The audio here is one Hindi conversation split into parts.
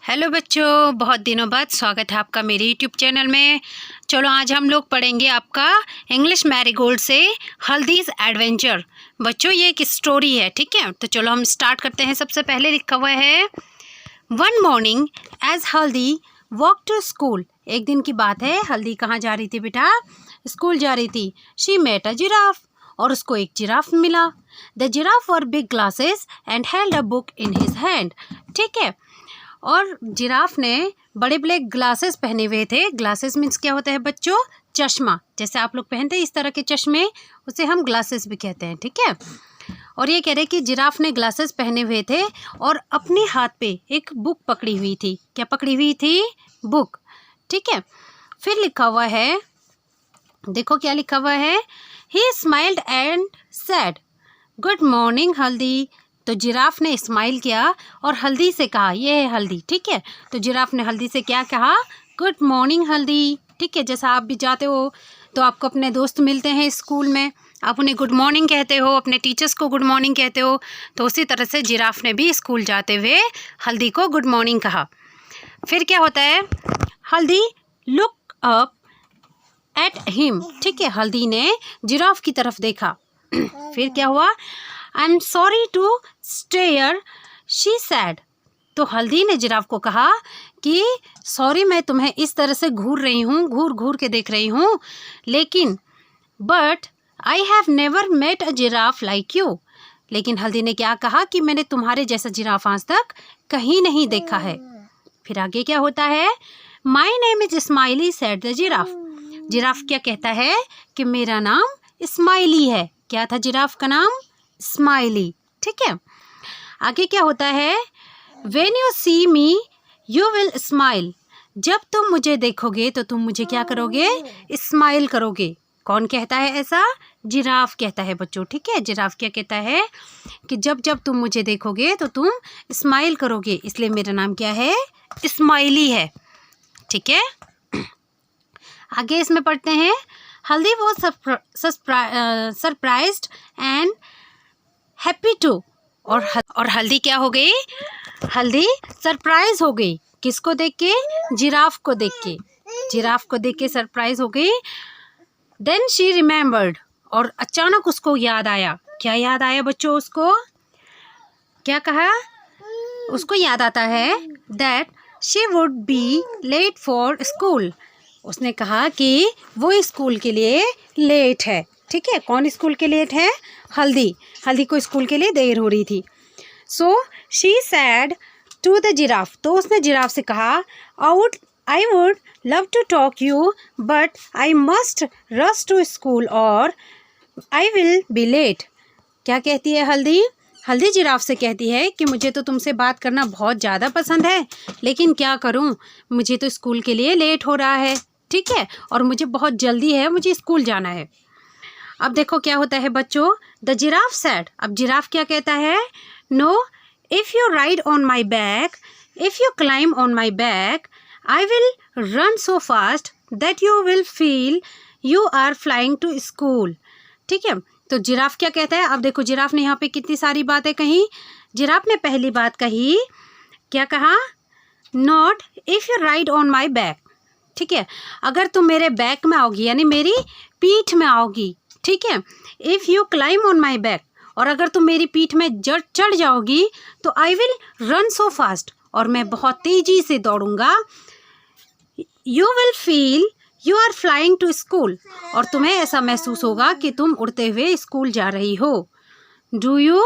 हेलो बच्चों, बहुत दिनों बाद स्वागत है आपका मेरे यूट्यूब चैनल में। चलो आज हम लोग पढ़ेंगे आपका इंग्लिश मैरीगोल्ड से हल्दीज़ एडवेंचर। बच्चों ये एक स्टोरी है, ठीक है। तो चलो हम स्टार्ट करते हैं। सबसे पहले लिखा हुआ है, वन मॉर्निंग एज हल्दी वॉक टू स्कूल। एक दिन की बात है, हल्दी कहाँ जा रही थी बेटा? स्कूल जा रही थी। शी मेट अ जिराफ, और उसको एक जिराफ मिला। The giraffe were big glasses and held a book in his hand. ठीक है, और जिराफ ने बड़े बड़े ग्लासेस पहने हुए थे। ग्लासेस मीन्स क्या होता है बच्चों? चश्मा। जैसे आप लोग पहनते हैं इस तरह के चश्मे, उसे हम ग्लासेस भी कहते हैं, ठीक है। और ये कह रहे कि जिराफ ने ग्लासेस पहने हुए थे और अपने हाथ पे एक बुक पकड़ी हुई थी। क्या पकड़ी हुई थी? बुक, ठीक है। फिर लिखा हुआ है, देखो क्या लिखा हुआ है, ही smiled and said good morning हल्दी। तो जिराफ ने स्माइल किया और हल्दी से कहा, ये है हल्दी, ठीक है। तो जिराफ ने हल्दी से क्या कहा? गुड मॉर्निंग हल्दी, ठीक है। जैसा आप भी जाते हो तो आपको अपने दोस्त मिलते हैं स्कूल में, आप उन्हें गुड मॉर्निंग कहते हो, अपने टीचर्स को गुड मॉर्निंग कहते हो। तो उसी तरह से जिराफ ने भी स्कूल जाते हुए हल्दी को गुड मॉर्निंग कहा। फिर क्या होता है, हल्दी लुक अप एट हिम, ठीक है। हल्दी ने जिराफ की तरफ देखा। फिर क्या हुआ? I am sorry to stare, she said. तो हल्दी ने जिराफ को कहा कि सॉरी, मैं तुम्हें इस तरह से घूर रही हूँ, घूर घूर के देख रही हूँ, लेकिन but I have never met a giraffe like you. लेकिन हल्दी ने क्या कहा कि मैंने तुम्हारे जैसा जिराफ आज तक कहीं नहीं देखा है। फिर आगे क्या होता है, my name is smiley sad the giraffe. Giraffe क्या कहता है कि मेरा नाम स्माइली है। क्या था जिराफ का नाम? स्माइली, ठीक है। आगे क्या होता है, when you see me you will smile. जब तुम मुझे देखोगे तो तुम मुझे क्या करोगे? स्माइल करोगे। कौन कहता है ऐसा? जिराफ कहता है बच्चों, ठीक है। जिराफ क्या कहता है कि जब जब तुम मुझे देखोगे तो तुम स्माइल करोगे, इसलिए मेरा नाम क्या है? स्माइली है, ठीक है। आगे इसमें पढ़ते हैं, हल्दी वो सरप्राइज्ड एंड हैप्पी टू। और हल्दी क्या हो गई? हल्दी सरप्राइज हो गई। किसको देख के? जिराफ को देख के। जिराफ को देख के सरप्राइज हो गई। देन शी रिमेम्बर्ड, और अचानक उसको याद आया। क्या याद आया बच्चों उसको? क्या कहा? उसको याद आता है that she would be late for school. उसने कहा कि वो स्कूल के लिए लेट है, ठीक है। कौन स्कूल के लेट है? हल्दी। हल्दी को स्कूल के लिए देर हो रही थी। So she said to the giraffe. तो उसने जिराफ से कहा, I would love to talk you but I must rush to school और आई विल बी लेट। क्या कहती है हल्दी? हल्दी जिराफ से कहती है कि मुझे तो तुमसे बात करना बहुत ज़्यादा पसंद है, लेकिन क्या करूं, मुझे तो स्कूल के लिए लेट हो रहा है, ठीक है, और मुझे बहुत जल्दी है, मुझे स्कूल जाना है। अब देखो क्या होता है बच्चों, द जिराफ सैड। अब जिराफ क्या कहता है? No, if you ride on my back, if you climb on my back, I will run so fast that you will feel you are flying to school, ठीक है। तो जिराफ क्या कहता है? अब देखो जिराफ ने यहाँ पे कितनी सारी बातें कही। जिराफ ने पहली बात कही, क्या कहा? Not if you ride on my back, ठीक है। अगर तुम मेरे बैक में आओगी, यानी मेरी पीठ में आओगी, ठीक है। If you climb on my back, और अगर तुम मेरी पीठ में चढ़ जाओगी तो I will run so fast, और मैं बहुत तेज़ी से दौड़ूंगा। You will feel you are flying to school, और तुम्हें ऐसा महसूस होगा कि तुम उड़ते हुए स्कूल जा रही हो। Do you?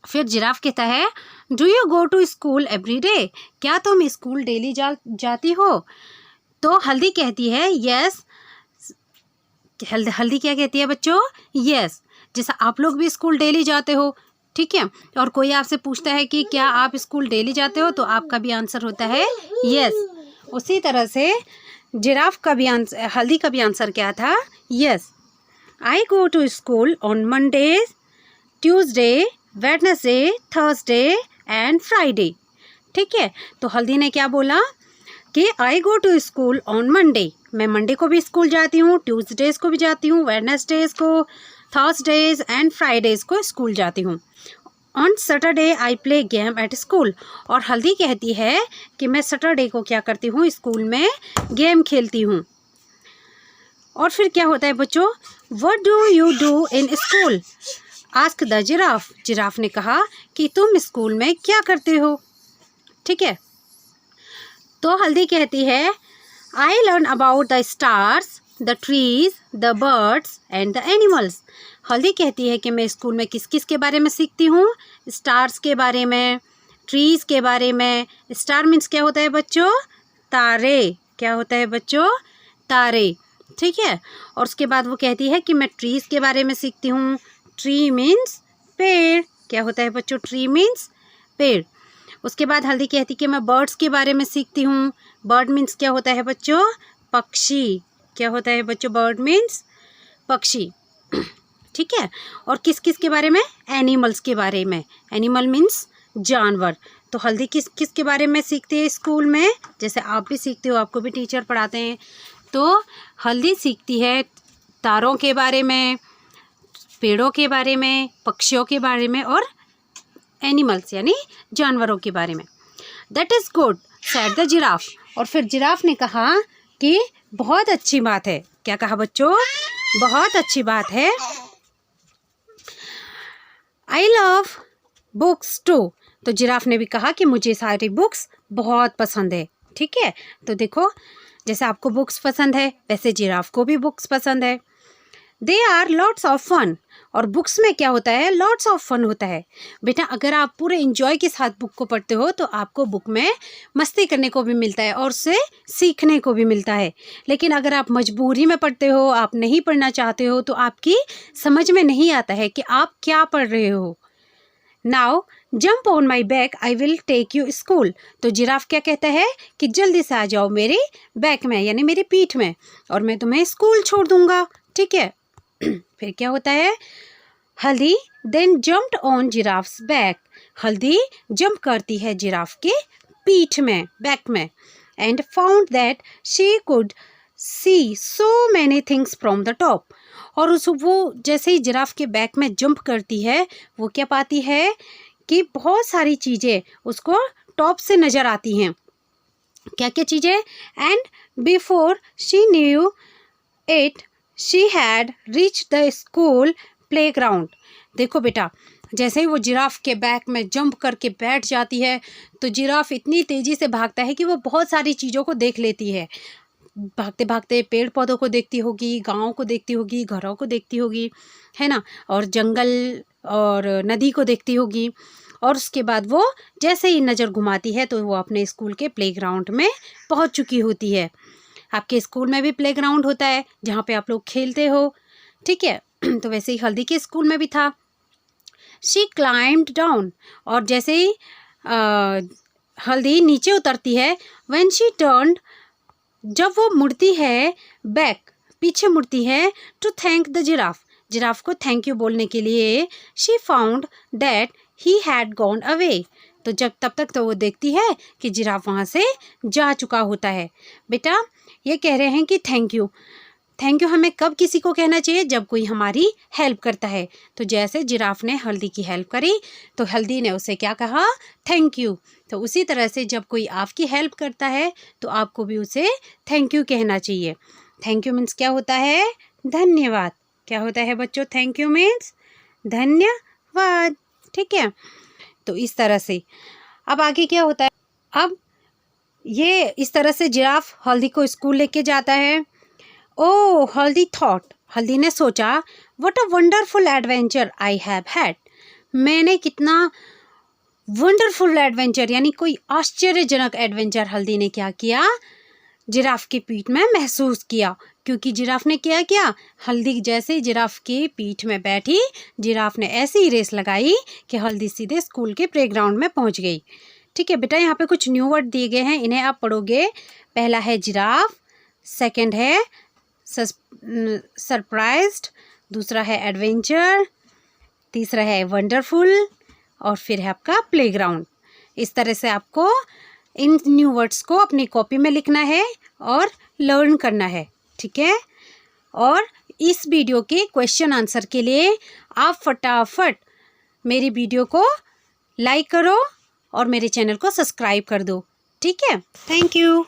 फिर जिराफ कहता है, do you go to school every day? क्या तुम स्कूल डेली जाती हो? तो हल्दी कहती है यस। हल्दी क्या कहती है बच्चों? यस। जैसा आप लोग भी स्कूल डेली जाते हो, ठीक है। और कोई आपसे पूछता है कि क्या आप स्कूल डेली जाते हो, तो आपका भी आंसर होता है यस। उसी तरह से जिराफ का भी आंसर, हल्दी का भी आंसर क्या था? Yes. I go to school on Monday, Tuesday, Wednesday, Thursday and Friday, ठीक है। तो हल्दी ने क्या बोला कि I go to school on Monday, मैं मंडे को भी स्कूल जाती हूँ, ट्यूसडेज को भी जाती हूँ, वेडनेसडेज को, थर्सडेज एंड फ्राइडेज को स्कूल जाती हूँ। On Saturday I play game at school. और हल्दी कहती है कि मैं सैटरडे को क्या करती हूँ, स्कूल में गेम खेलती हूँ। और फिर क्या होता है बच्चों, what do you do in school, ask the giraffe. Giraffe ने कहा कि तुम स्कूल में क्या करते हो, ठीक है। तो हल्दी कहती है I learn about the stars, the trees, the birds and the animals. हल्दी कहती है कि मैं स्कूल में किस किस के बारे में सीखती हूँ, स्टार्स के बारे में, ट्रीज़ के बारे में। स्टार मीन्स क्या होता है बच्चों, तारे। क्या होता है बच्चों, तारे, ठीक है। और उसके बाद वो कहती है कि मैं ट्रीज़ के बारे में सीखती हूँ। ट्री मीन्स पेड़। क्या होता है बच्चों, ट्री मीन्स पेड़। उसके बाद हल्दी कहती कि मैं बर्ड्स के बारे में सीखती हूँ। बर्ड मीन्स क्या होता है बच्चों, पक्षी। क्या होता है बच्चों, बर्ड मीन्स पक्षी, ठीक है। और किस किस के बारे में, एनिमल्स के बारे में। एनिमल मीन्स जानवर। तो हल्दी किस किस के बारे में सीखते हैं स्कूल में, जैसे आप भी सीखते हो, आपको भी टीचर पढ़ाते हैं। तो हल्दी सीखती है तारों के बारे में, पेड़ों के बारे में, पक्षियों के बारे में और एनिमल्स यानी जानवरों के बारे में। That is good said the giraffe. और फिर जिराफ ने कहा कि बहुत अच्छी बात है। क्या कहा बच्चों, बहुत अच्छी बात है। I love books too. तो जिराफ ने भी कहा कि मुझे सारी बुक्स बहुत पसंद है, ठीक है। तो देखो, जैसे आपको बुक्स पसंद है वैसे जिराफ को भी बुक्स पसंद है। They are lots of fun. और बुक्स में क्या होता है, लॉट्स ऑफ फन होता है। बेटा अगर आप पूरे इंजॉय के साथ बुक को पढ़ते हो तो आपको बुक में मस्ती करने को भी मिलता है और उससे सीखने को भी मिलता है। लेकिन अगर आप मजबूरी में पढ़ते हो, आप नहीं पढ़ना चाहते हो, तो आपकी समझ में नहीं आता है कि आप क्या पढ़ रहे हो। Now jump on my back, I will take you school. तो जिराफ क्या कहता है कि जल्दी से आ जाओ मेरे बैक में यानी मेरी पीठ में, और मैं तुम्हें स्कूल छोड़ दूंगा, ठीक है। फिर क्या होता है, Haldi then jumped on giraffe's back. Haldi jump करती है जिराफ के पीठ में, बैक में, and found that she could see so many things from the top. और वो जैसे ही जिराफ के बैक में जंप करती है, वो क्या पाती है कि बहुत सारी चीज़ें उसको टॉप से नज़र आती हैं। क्या क्या चीज़ें, and before she knew it she had reach the school playground. देखो बेटा, जैसे ही वो जिराफ के बैक में जंप करके बैठ जाती है तो जिराफ इतनी तेज़ी से भागता है कि वो बहुत सारी चीज़ों को देख लेती है। भागते भागते पेड़ पौधों को देखती होगी, गाँव को देखती होगी, घरों को देखती होगी, है ना, और जंगल और नदी को देखती होगी। और उसके बाद वो जैसे ही नज़र घुमाती है तो वो अपने स्कूल के प्लेग्राउंड में पहुंच चुकी होती है। आपके स्कूल में भी प्लेग्राउंड होता है जहाँ पे आप लोग खेलते हो, ठीक है। तो वैसे ही हल्दी के स्कूल में भी था। She climbed down. और जैसे ही हल्दी नीचे उतरती है, व्हेन शी टर्न्ड, जब वो मुड़ती है बैक, पीछे मुड़ती है, to thank the giraffe, giraffe को थैंक यू बोलने के लिए, she found that he had gone away. तो जब तब तक तो वो देखती है कि जिराफ वहाँ से जा चुका होता है। बेटा ये कह रहे हैं कि थैंक यू, थैंक यू हमें कब किसी को कहना चाहिए, जब कोई हमारी हेल्प करता है। तो जैसे जिराफ ने हल्दी की हेल्प करी तो हल्दी ने उसे क्या कहा, थैंक यू। तो उसी तरह से जब कोई आपकी हेल्प करता है तो आपको भी उसे थैंक यू कहना चाहिए। थैंक यू मीन्स क्या होता है, धन्यवाद। क्या होता है बच्चों, थैंक यू मीन्स धन्यवाद, ठीक है। तो इस तरह से अब आगे क्या होता है, अब ये इस तरह से जिराफ हल्दी को स्कूल लेके जाता है। ओ हल्दी थॉट, हल्दी ने सोचा, what a wonderful adventure I have had. मैंने कितना वंडरफुल एडवेंचर यानी कोई आश्चर्यजनक एडवेंचर हल्दी ने क्या किया, जिराफ की पीठ में महसूस किया। क्योंकि जिराफ ने क्या किया, हल्दी जैसे जिराफ की पीठ में बैठी, जिराफ ने ऐसी रेस लगाई कि हल्दी सीधे स्कूल के प्लेग्राउंड में पहुंच गई। ठीक है बेटा, यहाँ पे कुछ न्यू वर्ड दिए गए हैं, इन्हें आप पढ़ोगे। पहला है जिराफ, सेकंड है सरप्राइज्ड, दूसरा है एडवेंचर, तीसरा है वंडरफुल और फिर है आपका प्लेग्राउंड। इस तरह से आपको इन न्यू वर्ड्स को अपनी कॉपी में लिखना है और लर्न करना है, ठीक है। और इस वीडियो के क्वेश्चन आंसर के लिए आप फटाफट मेरी वीडियो को लाइक करो और मेरे चैनल को सब्सक्राइब कर दो। ठीक है, थैंक यू।